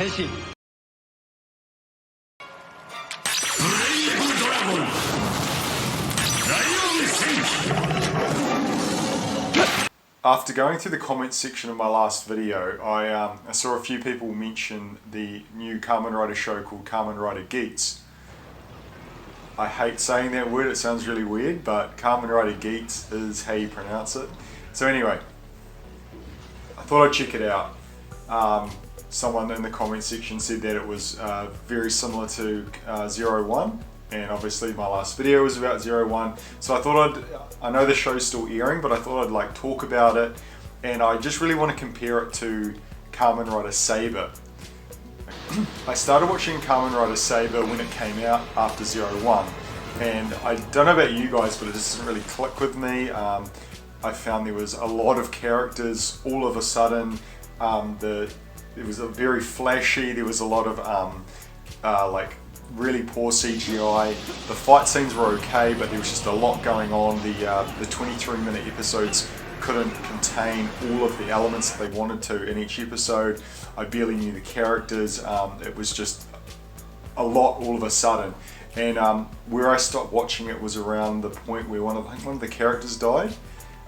After going through the comments section of my last video, I saw a few people mention the new Kamen Rider show called Kamen Rider Geats. I hate saying that word, it sounds really weird, but Kamen Rider Geats is how you pronounce it. So anyway, I thought I'd check it out. Someone in the comment section said that it was very similar to 01, and obviously my last video was about 01, so I thought I know the show's still airing, but I thought I'd like talk about it, and I just really want to compare it to Kamen Rider Saber. I started watching Kamen Rider Saber when it came out after 01, and I don't know about you guys, but it just didn't really click with me. I found there was a lot of characters all of a sudden. It was very flashy, there was a lot of like really poor CGI. The fight scenes were okay, but there was just a lot going on. The 23-minute episodes couldn't contain all of the elements that they wanted to in each episode. I barely knew the characters. It was just a lot all of a sudden. And where I stopped watching it was around the point where one of the characters died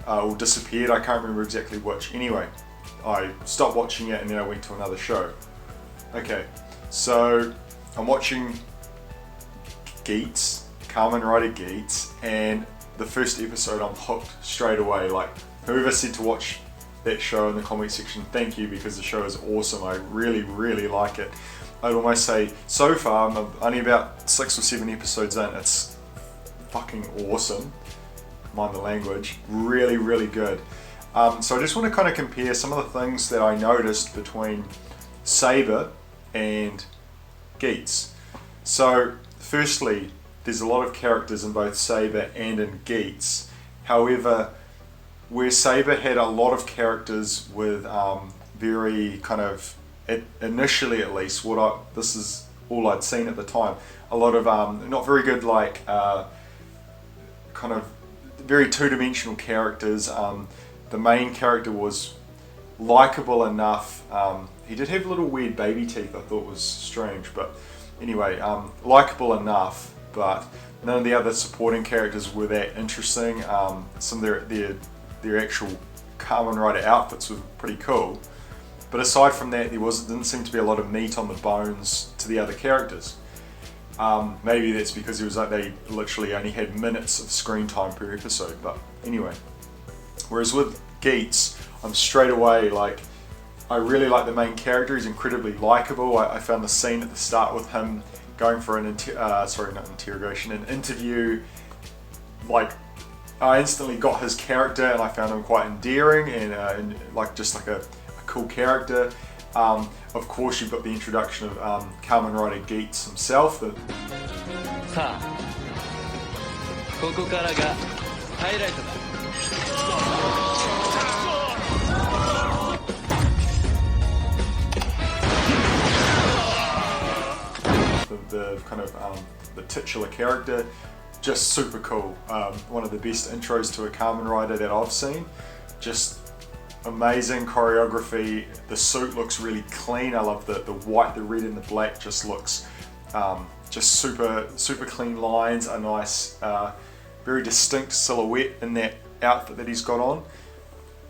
or disappeared. I can't remember exactly which. Anyway, I stopped watching it and then I went to another show. Okay, so I'm watching Geats, Kamen Rider Geats, and the first episode I'm hooked straight away. Like, whoever said to watch that show in the comment section, thank you, because the show is awesome. I really, really like it. I'd almost say, so far, I'm only about 6 or 7 episodes in, it's fucking awesome. Mind the language. Really, really good. So I just want to kind of compare some of the things that I noticed between Saber and Geats. So firstly, there's a lot of characters in both Saber and in Geats. However, where Saber had a lot of characters with very kind of, initially at least, this is all I'd seen at the time, a lot of not very good, like kind of very two-dimensional characters. The main character was likable enough. He did have little weird baby teeth, I thought was strange, but anyway, likable enough, but none of the other supporting characters were that interesting. Some of their actual Kamen Rider outfits were pretty cool, but aside from that, didn't seem to be a lot of meat on the bones to the other characters. Maybe that's because it was like they literally only had minutes of screen time per episode, but anyway. Whereas with Geats, I'm straight away like, I really like the main character. He's incredibly likable. I found the scene at the start with him going for an interview. Like, I instantly got his character and I found him quite endearing and like just like a cool character. Of course, you've got the introduction of Kamen Rider Geats himself. The kind of the titular character, just super cool. One of the best intros to a Kamen Rider that I've seen. Just amazing choreography. The suit looks really clean. I love the white, the red and the black just looks just super clean lines, a nice very distinct silhouette in that outfit that he's got on.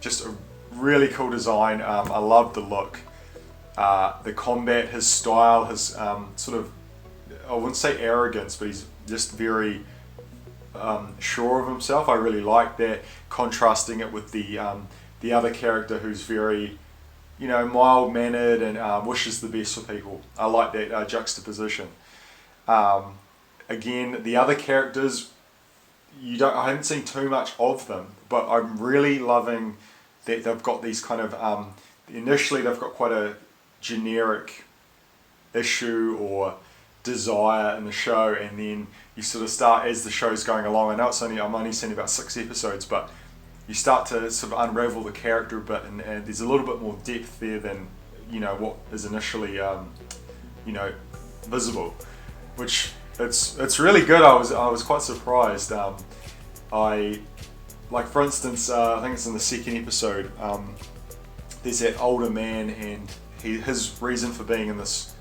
Just a really cool design. I love the look. The combat, his style, his sort of, I wouldn't say arrogance, but he's just very sure of himself. I really like that, contrasting it with the other character who's very, you know, mild-mannered and wishes the best for people. I like that juxtaposition. Again, the other characters, I haven't seen too much of them, but I'm really loving that they've got these kind of, initially they've got quite a generic issue or desire in the show, and then you sort of start, as the show's going along, I know I'm only seeing about 6 episodes, but you start to sort of unravel the character a bit, and there's a little bit more depth there than, you know, what is initially, you know, visible, which it's really good. I was quite surprised. Like for instance, I think it's in the second episode, there's that older man and his reason for being in this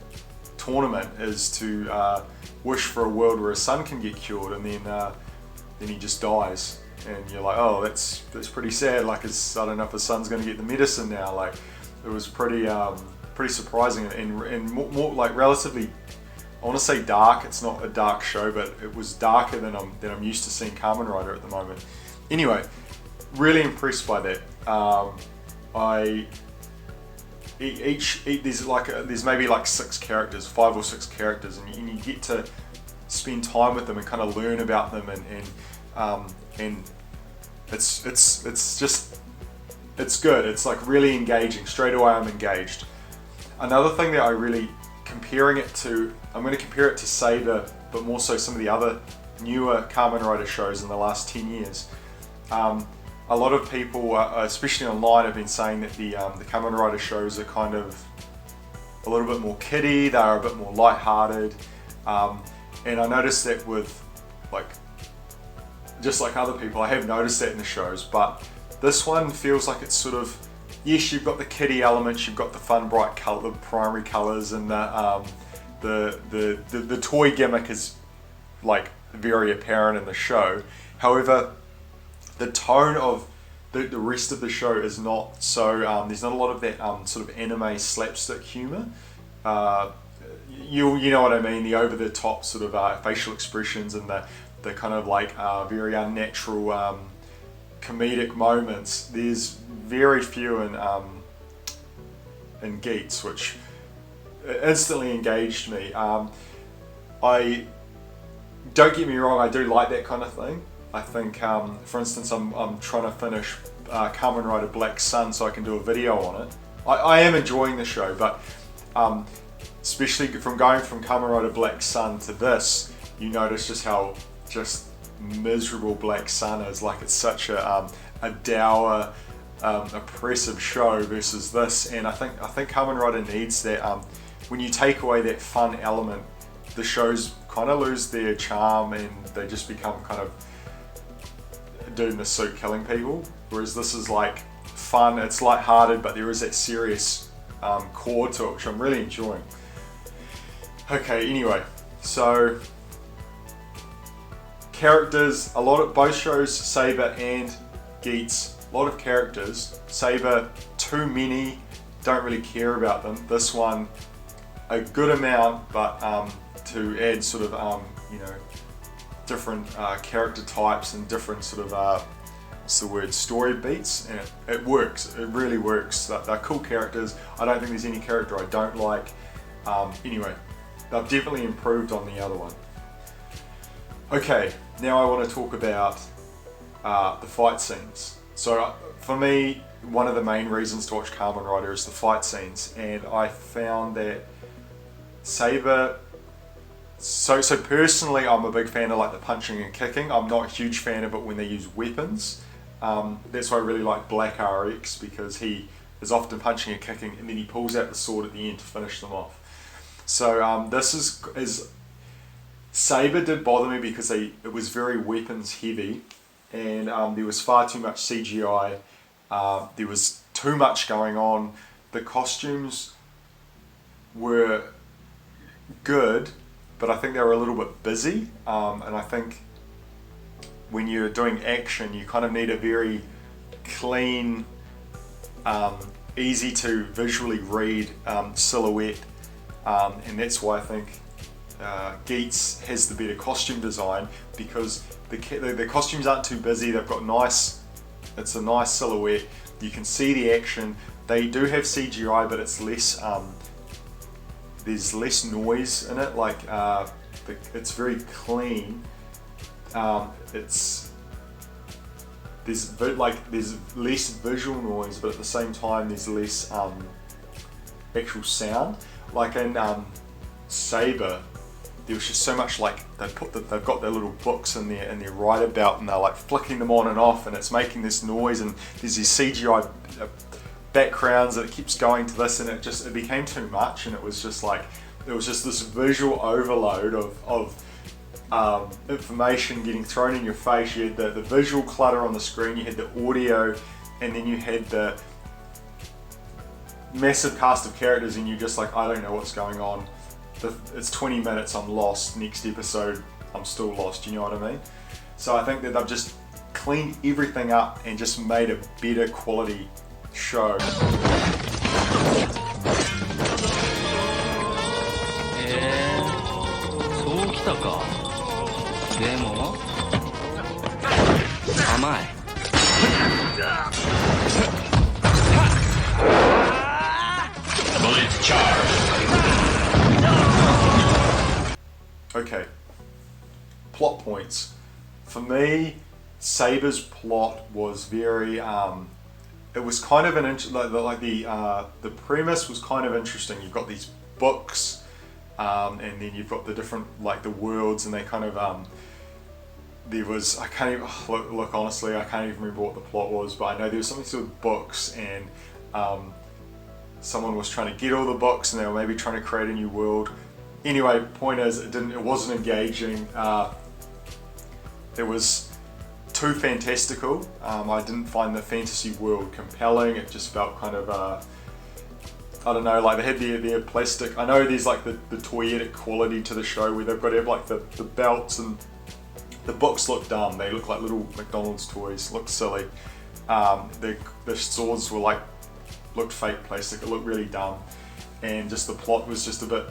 tournament is to wish for a world where his son can get cured, and then he just dies, and you're like, oh, that's pretty sad. Like, I don't know if his son's going to get the medicine now. Like, it was pretty surprising, and more like relatively, I want to say dark. It's not a dark show, but it was darker than I'm used to seeing Kamen Rider at the moment. Anyway, really impressed by that. There's maybe like 6 characters, 5 or 6 characters, and you get to spend time with them and kind of learn about them, and it's good. It's like really engaging. Straight away I'm engaged. Another thing that I'm going to compare it to Saber, but more so some of the other newer Kamen Rider shows in the last 10 years. A lot of people, especially online, have been saying that the Kamen Rider shows are kind of a little bit more kiddie, they're a bit more light-hearted, and I noticed that with, like, just like other people, I have noticed that in the shows, but this one feels like it's sort of, yes, you've got the kiddie elements, you've got the fun, bright color, the primary colors, and the toy gimmick is like very apparent in the show. However, the tone of the rest of the show is not so, there's not a lot of that sort of anime slapstick humor. You know what I mean, the over the top sort of facial expressions and the kind of like very unnatural comedic moments. There's very few in Geats, which instantly engaged me. Don't get me wrong, I do like that kind of thing. I think, for instance, I'm trying to finish Kamen Rider Black Sun so I can do a video on it. I am enjoying the show, but especially from going from Kamen Rider Black Sun to this, you notice just how miserable Black Sun is. Like, it's such a dour, oppressive show versus this, and I think Kamen Rider needs that. When you take away that fun element, the shows kind of lose their charm and they just become kind of dude in the suit killing people. Whereas this is like fun, it's light-hearted, but there is that serious core to it, which I'm really enjoying. Okay, anyway, so characters, both shows, Saber and Geats, a lot of characters. Saber, too many, don't really care about them. This one, a good amount, but to add sort of, different character types and different sort of, what's the word, story beats, and it works, it really works. They're cool characters. I don't think there's any character I don't like. Anyway, they've definitely improved on the other one. Okay, now I want to talk about the fight scenes. So for me, one of the main reasons to watch Kamen Rider is the fight scenes, and I found that Saber, so personally I'm a big fan of like the punching and kicking. I'm not a huge fan of it when they use weapons. That's why I really like Black RX, because he is often punching and kicking and then he pulls out the sword at the end to finish them off. So this is Saber did bother me because it was very weapons heavy, and there was far too much CGI. There was too much going on. The costumes were good, but I think they were a little bit busy, and I think when you're doing action you kind of need a very clean, easy to visually read silhouette, and that's why I think Geats has the better costume design, because the costumes aren't too busy. They've got it's a nice silhouette. You can see the action. They do have CGI, but it's less. There's less noise in it. Like it's very clean. There's less visual noise, but at the same time there's less actual sound. Like in Saber, there was just so much, like they've got their little books in their rider belt, and they're like flicking them on and off, and it's making this noise, and there's these CGI backgrounds that it keeps going to this, and it became too much, and it was just this visual overload of information getting thrown in your face. You had the visual clutter on the screen, you had the audio, and then you had massive cast of characters and you're just like, I don't know what's going on. It's 20 minutes, I'm lost. Next episode, I'm still lost. You know what I mean? So I think that they've just cleaned everything up and just made a better quality show. Okay, plot points. For me, Saber's plot was very, it was kind of the premise was kind of interesting. You've got these books, and then you've got the different, like the worlds, and they kind of, there was, I can't even, look honestly, I can't even remember what the plot was, but I know there was something to do with books, and someone was trying to get all the books, and they were maybe trying to create a new world. Anyway, point is, it wasn't engaging. It was too fantastical. I didn't find the fantasy world compelling. It just felt kind of, I don't know, like they had their plastic. I know there's like the toyetic quality to the show where they've got to have like the belts, and the books look dumb. They look like little McDonald's toys, look silly. The swords were like, looked fake plastic, it looked really dumb. And just the plot was just a bit,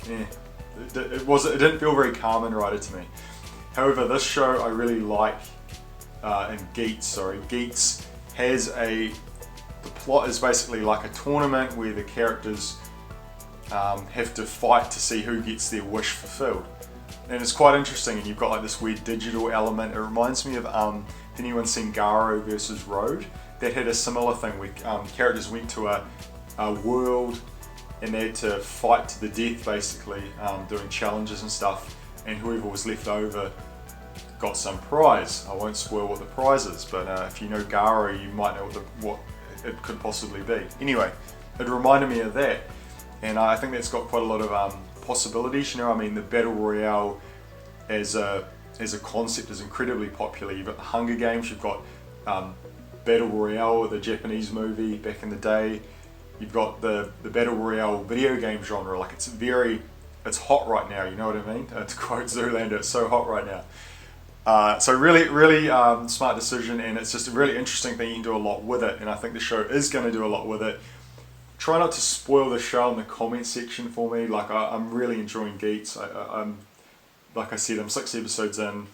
it didn't feel very Kamen Rider to me. However, this show I really like, Geats has the plot is basically like a tournament where the characters have to fight to see who gets their wish fulfilled. And it's quite interesting, and you've got like this weird digital element. It reminds me of, if anyone's seen Garo versus Road, that had a similar thing where characters went to a world and they had to fight to the death basically, doing challenges and stuff, and whoever was left over got some prize. I won't spoil what the prize is, but if you know Garo, you might know what it could possibly be. Anyway, it reminded me of that, and I think that's got quite a lot of possibilities. You know, I mean, the Battle Royale as a concept is incredibly popular. You've got the Hunger Games, you've got Battle Royale, the Japanese movie back in the day. You've got the Battle Royale video game genre. Like it's hot right now, you know what I mean? To quote Zoolander, it's so hot right now. So really smart decision, and it's just a really interesting thing. You can do a lot with it, and I think the show is going to do a lot with it. Try not to spoil the show in the comment section for me. Like I'm really enjoying Geats. I'm like I said, I'm 6 episodes in.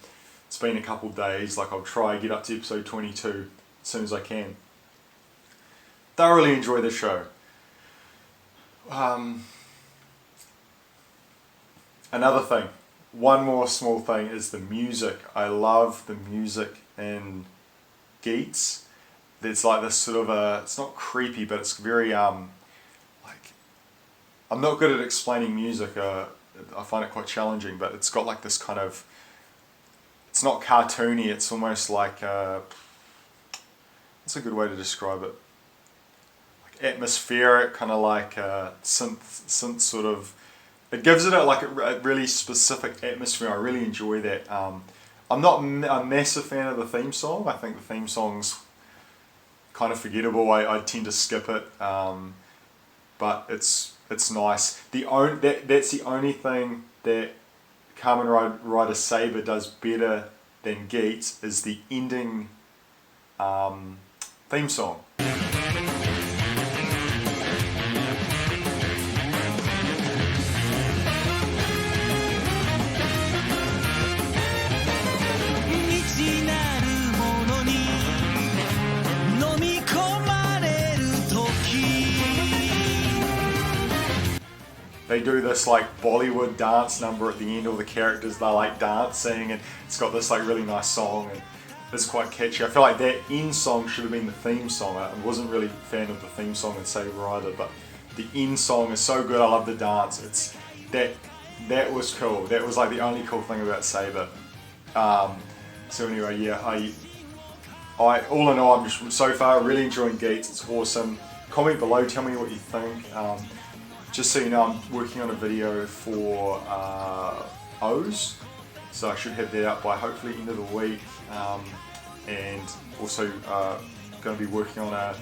It's been a couple days. Like I'll try to get up to episode 22 as soon as I can. Thoroughly enjoy the show. Another thing, one more small thing is the music. I love the music in Geats. There's like this sort of it's not creepy, but it's very like, I'm not good at explaining music. I find it quite challenging, but it's got like this kind of, it's not cartoony, it's almost like, what's a good way to describe it? Like atmospheric, kind of like synth sort of, it gives it like a really specific atmosphere. I really enjoy that. I'm not a massive fan of the theme song. I think the theme song's kind of forgettable. I tend to skip it, but it's nice. That's the only thing that Kamen Rider Saber does better than Geats is the ending theme song. They do this like Bollywood dance number at the end, all the characters, they're like dancing, and it's got this like really nice song, and it's quite catchy. I feel like that end song should have been the theme song. I wasn't really a fan of the theme song in Saber either, but the end song is so good. I love the dance. It's that was cool. That was like the only cool thing about Saber. So anyway, yeah, I all in all, I'm just so far really enjoying Geats. It's awesome. Comment below, tell me what you think. Just so you know, I'm working on a video for O's, so I should have that up by hopefully end of the week, and also going to be working on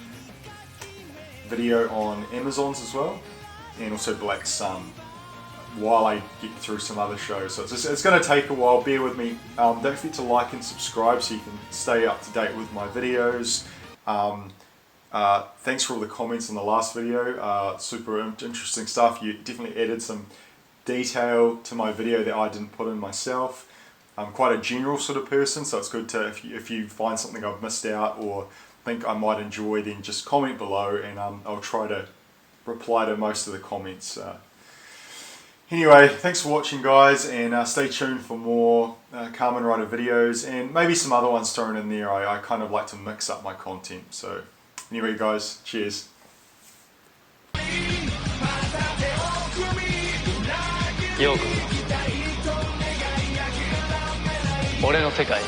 video on Amazon's as well, and also Black Sun, while I get through some other shows. So it's going to take a while, bear with me. Don't forget to like and subscribe so you can stay up to date with my videos. Thanks for all the comments on the last video, super interesting stuff. You definitely added some detail to my video that I didn't put in myself. I'm quite a general sort of person, so it's good to, if you find something I've missed out or think I might enjoy, then just comment below, and I'll try to reply to most of the comments. Anyway, thanks for watching, guys, and stay tuned for more Kamen Rider videos, and maybe some other ones thrown in there. I kind of like to mix up my content. So anyway, guys, cheers. ようこそ俺の世界へ